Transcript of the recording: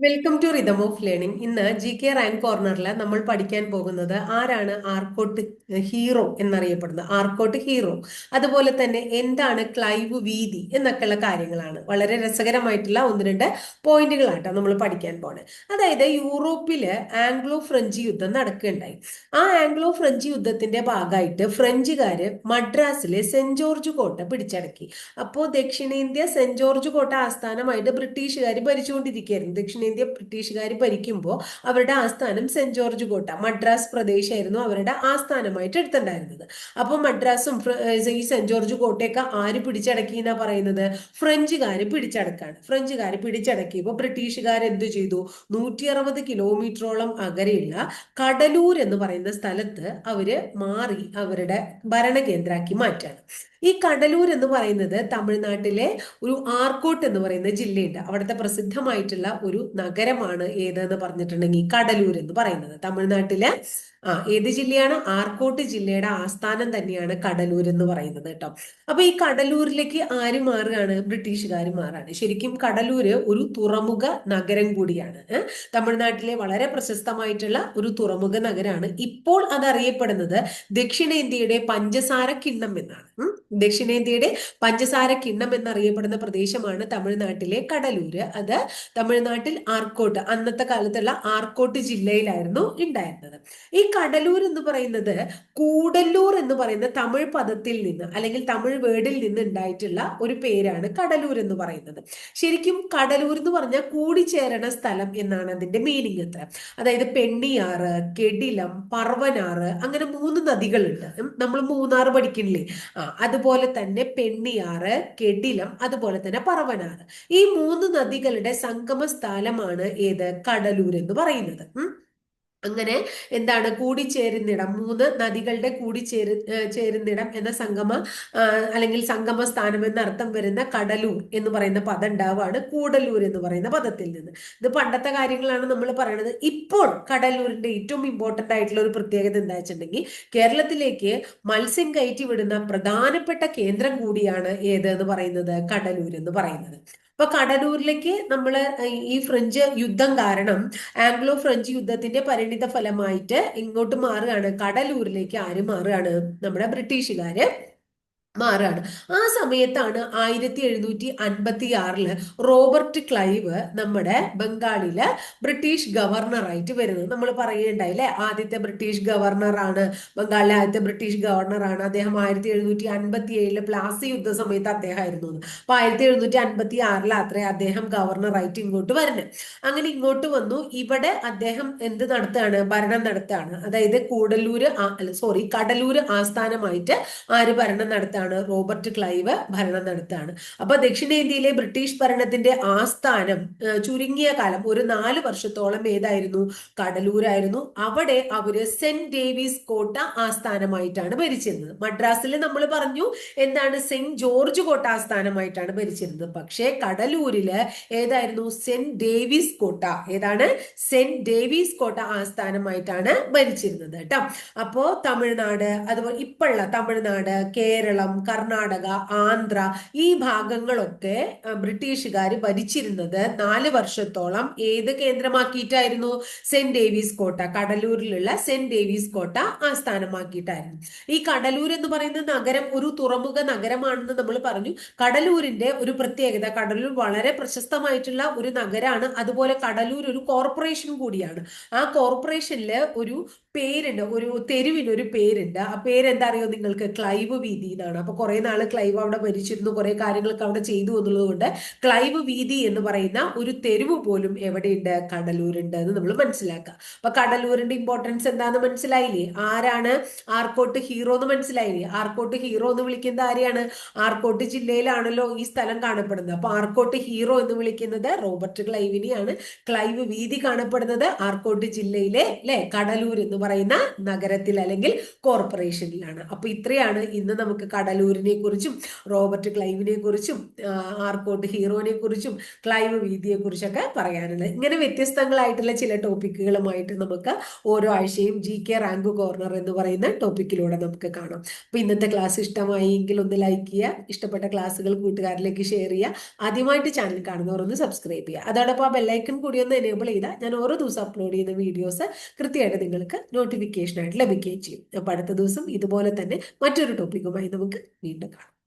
Welcome to rhythm of learning. ഇന്ന് GK rank കോർണറിൽ നമ്മൾ പഠിക്കാൻ പോകുന്നത് ആരാണ് ആർക്കോട്ട് ഹീറോ എന്നറിയപ്പെടുന്നത്, ആർക്കോട്ട് ഹീറോ. അതുപോലെ തന്നെ എന്താണ് ക്ലൈവ് വീതി എന്നൊക്കെയുള്ള കാര്യങ്ങളാണ്. വളരെ രസകരമായിട്ടുള്ള ഒന്ന് രണ്ട് പോയിന്റുകളായിട്ടാണ് നമ്മൾ പഠിക്കാൻ പോണത്. അതായത് യൂറോപ്പില് ആംഗ്ലോ ഫ്രഞ്ച് യുദ്ധം നടക്കുകയുണ്ടായി. ആ ആംഗ്ലോ ഫ്രഞ്ച് യുദ്ധത്തിന്റെ ഭാഗമായിട്ട് ഫ്രഞ്ചുകാര് മദ്രാസിലെ സെന്റ് ജോർജ് കോട്ട പിടിച്ചടക്കി. അപ്പോൾ ദക്ഷിണേന്ത്യ സെന്റ് ജോർജ് കോട്ട ആസ്ഥാനമായിട്ട് ബ്രിട്ടീഷുകാർ ഭരിച്ചുകൊണ്ടിരിക്കുകയായിരുന്നു. ദക്ഷിണേന്ത്യ ബ്രിട്ടീഷുകാർ ഭരിക്കുമ്പോൾ അവരുടെ ആസ്ഥാനം സെന്റ് ജോർജ് കോട്ട, മദ്രാസ് പ്രദേശമായിരുന്നു അവരുടെ ആസ്ഥാനമായിട്ട് എടുത്തിട്ടുണ്ടായിരുന്നത്. അപ്പൊ മദ്രാസും ഈ സെന്റ് ജോർജ് കോട്ടയൊക്കെ ആര് പിടിച്ചടക്കി എന്നാ പറയുന്നത്? ഫ്രഞ്ചുകാര് പിടിച്ചടക്കാണ്. ഫ്രഞ്ചുകാര് പിടിച്ചടക്കിയപ്പോൾ ബ്രിട്ടീഷുകാർ എന്ത് ചെയ്തു? 160 കിലോമീറ്ററോളം അകലെയുള്ള കടലൂർ എന്ന് പറയുന്ന സ്ഥലത്ത് അവര് മാറി അവരുടെ ഭരണകേന്ദ്രമാക്കി മാറ്റാണ്. ഈ കടലൂർ എന്ന് പറയുന്നത് തമിഴ്നാട്ടിലെ ഒരു ആർക്കോട്ട് എന്ന് പറയുന്ന ജില്ലയുണ്ട്. അവിടുത്തെ പ്രസിദ്ധമായിട്ടുള്ള ഒരു നഗരമാണ് ഏതെന്ന് പറഞ്ഞിട്ടുണ്ടെങ്കിൽ കടലൂർ എന്ന് പറയുന്നത്. തമിഴ്നാട്ടിലെ ഏത് ജില്ലയാണ്? ആർക്കോട്ട് ജില്ലയുടെ ആസ്ഥാനം തന്നെയാണ് കടലൂർ എന്ന് പറയുന്നത് കേട്ടോ. അപ്പൊ ഈ കടലൂരിലേക്ക് ആര് മാറുകയാണ്? ബ്രിട്ടീഷുകാർ മാറാണ്. ശരിക്കും കടലൂര് ഒരു തുറമുഖ നഗരം കൂടിയാണ്. തമിഴ്നാട്ടിലെ വളരെ പ്രശസ്തമായിട്ടുള്ള ഒരു തുറമുഖ നഗരമാണ്. ഇപ്പോൾ അതറിയപ്പെടുന്നത് ദക്ഷിണേന്ത്യയുടെ പഞ്ചസാര കിണ്ണം എന്നാണ്. ദക്ഷിണേന്ത്യയുടെ പഞ്ചസാര കിണ്ണം എന്നറിയപ്പെടുന്ന പ്രദേശമാണ് തമിഴ്നാട്ടിലെ കടലൂര്. അത് തമിഴ്നാട്ടിൽ ആർക്കോട്ട്, അന്നത്തെ കാലത്തുള്ള ആർക്കോട്ട് ജില്ലയിലായിരുന്നു ഉണ്ടായിരുന്നത്. ഈ കടലൂർ എന്ന് പറയുന്നത് കൂടല്ലൂർ എന്ന് പറയുന്ന തമിഴ് പദത്തിൽ നിന്ന് അല്ലെങ്കിൽ തമിഴ് വേർഡിൽ നിന്ന് ഉണ്ടായിട്ടുള്ള ഒരു പേരാണ് കടലൂർ എന്ന് പറയുന്നത്. ശരിക്കും കടലൂർ എന്ന് പറഞ്ഞാൽ കൂടിച്ചേരണ സ്ഥലം എന്നാണ് അതിന്റെ മീനിങ് അത്ര. അതായത് പെണ്ണിയാറ്, കെടിലം, പർവനാറ്, അങ്ങനെ 3 നദികളുണ്ട്. നമ്മൾ മൂന്നാർ പഠിക്കണില്ലേ? അതുപോലെ തന്നെ പെണ്ണിയാറ്, കെടിലം, അതുപോലെ തന്നെ പർവനാറ്. ഈ 3 നദികളുടെ സംഗമ സ്ഥലമാണ് ഏത്? കടലൂർ എന്ന് പറയുന്നത്. അങ്ങനെ എന്താണ്? കൂടിച്ചേരുന്നിടം, 3 നദികളുടെ ചേരുന്നിടം എന്ന അല്ലെങ്കിൽ സംഗമ സ്ഥാനം എന്ന അർത്ഥം വരുന്ന കടലൂർ എന്ന് പറയുന്ന പദം ഉണ്ടാവുകയാണ് കൂടല്ലൂർ എന്ന് പറയുന്ന പദത്തിൽ നിന്ന്. ഇത് പണ്ടത്തെ കാര്യങ്ങളാണ് നമ്മൾ പറയുന്നത്. ഇപ്പോൾ കടലൂരിന്റെ ഏറ്റവും ഇമ്പോർട്ടന്റ് ആയിട്ടുള്ള ഒരു പ്രത്യേകത എന്താ വെച്ചിട്ടുണ്ടെങ്കിൽ, കേരളത്തിലേക്ക് മത്സ്യം കയറ്റി വിടുന്ന പ്രധാനപ്പെട്ട കേന്ദ്രം കൂടിയാണ് ഏത് എന്ന് പറയുന്നത്? കടലൂർ എന്ന് പറയുന്നത്. അപ്പൊ കടലൂരിലേക്ക് നമ്മൾ ഈ ഫ്രഞ്ച് യുദ്ധം കാരണം, ആംഗ്ലോ ഫ്രഞ്ച് യുദ്ധത്തിന്റെ പരിണിത ഫലമായിട്ട് ഇങ്ങോട്ട് മാറുകയാണ്. കടലൂരിലേക്ക് ആര് മാറുകയാണ്? നമ്മുടെ ബ്രിട്ടീഷുകാര് മാറാണ്. ആ സമയത്താണ് 1756 റോബർട്ട് ക്ലൈവ് നമ്മുടെ ബംഗാളിലെ ബ്രിട്ടീഷ് ഗവർണറായിട്ട് വരുന്നത്. നമ്മൾ പറയുകയുണ്ടായില്ലേ, ആദ്യത്തെ ബ്രിട്ടീഷ് ഗവർണറാണ്, ബംഗാളിലെ ആദ്യത്തെ ബ്രിട്ടീഷ് ഗവർണറാണ് അദ്ദേഹം. 1757 പ്ലാസി യുദ്ധ സമയത്ത് അദ്ദേഹമായിരുന്നു. അപ്പൊ 1756 അത്രേ അദ്ദേഹം ഗവർണറായിട്ട് ഇങ്ങോട്ട് വരുന്നത്. അങ്ങനെ ഇങ്ങോട്ട് വന്നു. ഇവിടെ അദ്ദേഹം എന്ത് നടത്തുകയാണ്? ഭരണം നടത്തുകയാണ്. അതായത് കടലൂര് ആസ്ഥാനമായിട്ട് ആര് ഭരണം നടത്തുകയാണ്? റോബർട്ട് ക്ലൈവ് ഭരണം നടത്തുകയാണ്. അപ്പൊ ദക്ഷിണേന്ത്യയിലെ ബ്രിട്ടീഷ് ഭരണത്തിന്റെ ആസ്ഥാനം ചുരുങ്ങിയ കാലം, ഒരു 4 വർഷത്തോളം ഏതായിരുന്നു? കടലൂരായിരുന്നു. അവിടെ അവര് സെന്റ് ഡേവിസ് കോട്ട ആസ്ഥാനമായിട്ടാണ് ഭരിച്ചിരുന്നത്. മദ്രാസിൽ നമ്മൾ പറഞ്ഞു എന്താണ്? സെന്റ് ജോർജ് കോട്ട ആസ്ഥാനമായിട്ടാണ് ഭരിച്ചിരുന്നത്. പക്ഷേ കടലൂരില് ഏതായിരുന്നു? സെന്റ് ഡേവിസ് കോട്ട. ഏതാണ്? സെന്റ് ഡേവിസ് കോട്ട ആസ്ഥാനമായിട്ടാണ് ഭരിച്ചിരുന്നത് കേട്ടോ. അപ്പോ തമിഴ്നാട്, അതുപോലെ ഇപ്പോഴുള്ള തമിഴ്നാട്, കേരളം, കർണാടക, ആന്ധ്ര, ഈ ഭാഗങ്ങളൊക്കെ ബ്രിട്ടീഷുകാർ ഭരിച്ചിരുന്നത് 4 വർഷത്തോളം ഏത് കേന്ദ്രമാക്കിയിട്ടായിരുന്നു? സെന്റ് ഡേവിസ് കോട്ട, കടലൂരിലുള്ള സെന്റ് ഡേവിസ് കോട്ട ആസ്ഥാനമാക്കിയിട്ടായിരുന്നു. ഈ കടലൂർ എന്ന് പറയുന്ന നഗരം ഒരു തുറമുഖ നഗരമാണെന്ന് നമ്മൾ പറഞ്ഞു. കടലൂരിന്റെ ഒരു പ്രത്യേകത, കടലൂർ വളരെ പ്രശസ്തമായിട്ടുള്ള ഒരു നഗരമാണ്. അതുപോലെ കടലൂർ ഒരു കോർപ്പറേഷൻ കൂടിയാണ്. ആ കോർപ്പറേഷനില് ഒരു പേരുണ്ട്, ഒരു തെരുവിന് ഒരു പേരുണ്ട്. ആ പേരെന്താ അറിയോ നിങ്ങൾക്ക്? ക്ലൈവ് വീതി എന്നാണ്. അപ്പൊ കുറെ നാള് ക്ലൈവ് അവിടെ ഭരിച്ചിരുന്നു, കുറെ കാര്യങ്ങളൊക്കെ അവിടെ ചെയ്തു എന്നുള്ളത് കൊണ്ട് ക്ലൈവ് വീതി എന്ന് പറയുന്ന ഒരു തെരുവ് പോലും എവിടെയുണ്ട്? കടലൂരുണ്ട് എന്ന് നമ്മൾ മനസ്സിലാക്കുക. അപ്പൊ കടലൂരിന്റെ ഇമ്പോർട്ടൻസ് എന്താന്ന് മനസ്സിലായില്ലേ? ആരാണ് ആർക്കോട്ട് ഹീറോ എന്ന് മനസ്സിലായില്ലേ? ആർക്കോട്ട് ഹീറോ എന്ന് വിളിക്കുന്നത് ആരെയാണ്? ആർക്കോട്ട് ജില്ലയിലാണല്ലോ ഈ സ്ഥലം കാണപ്പെടുന്നത്. അപ്പൊ ആർക്കോട്ട് ഹീറോ എന്ന് വിളിക്കുന്നത് റോബർട്ട് ക്ലൈവിനെയാണ്. ക്ലൈവ് വീതി കാണപ്പെടുന്നത് ആർക്കോട്ട് ജില്ലയിലെ കടലൂർ എന്ന് പറയുന്ന നഗരത്തിൽ അല്ലെങ്കിൽ കോർപ്പറേഷനിലാണ്. അപ്പൊ ഇത്രയാണ് ഇന്ന് നമുക്ക് കടലൂരിനെ കുറിച്ചും റോബർട്ട് ക്ലൈവിനെ കുറിച്ചും ആർക്കോട്ട് ഹീറോനെ കുറിച്ചും ക്ലൈവ് വീതിയെ കുറിച്ചൊക്കെ പറയാനുള്ളത്. ഇങ്ങനെ വ്യത്യസ്തങ്ങളായിട്ടുള്ള ചില ടോപ്പിക്കുകളുമായിട്ട് നമുക്ക് ഓരോ ആഴ്ചയും റാങ്ക് കോർണർ എന്ന് പറയുന്ന ടോപ്പിക്കിലൂടെ നമുക്ക് കാണാം. അപ്പൊ ഇന്നത്തെ ക്ലാസ് ഇഷ്ടമായി എങ്കിൽ ഒന്ന് ലൈക്ക് ചെയ്യുക, ഇഷ്ടപ്പെട്ട ക്ലാസ്സുകൾ കൂട്ടുകാരിലേക്ക് ഷെയർ ചെയ്യുക, ആദ്യമായിട്ട് ചാനൽ കാണുന്നവർ ഒന്ന് സബ്സ്ക്രൈബ് ചെയ്യുക. അതോടൊപ്പം ആ ബെല്ലൈക്കൺ കൂടി ഒന്ന് എനേബിൾ ചെയ്താൽ ഞാൻ ഓരോ ദിവസം അപ്ലോഡ് ചെയ്യുന്ന വീഡിയോസ് കൃത്യമായിട്ട് നിങ്ങൾക്ക് നോട്ടിഫിക്കേഷൻ ആയിട്ട് ലഭിക്കുകയും ചെയ്യും. അപ്പൊ അടുത്ത ദിവസം ഇതുപോലെ തന്നെ മറ്റൊരു ടോപ്പിക്കുമായി നമുക്ക് വീണ്ടും കാണാം.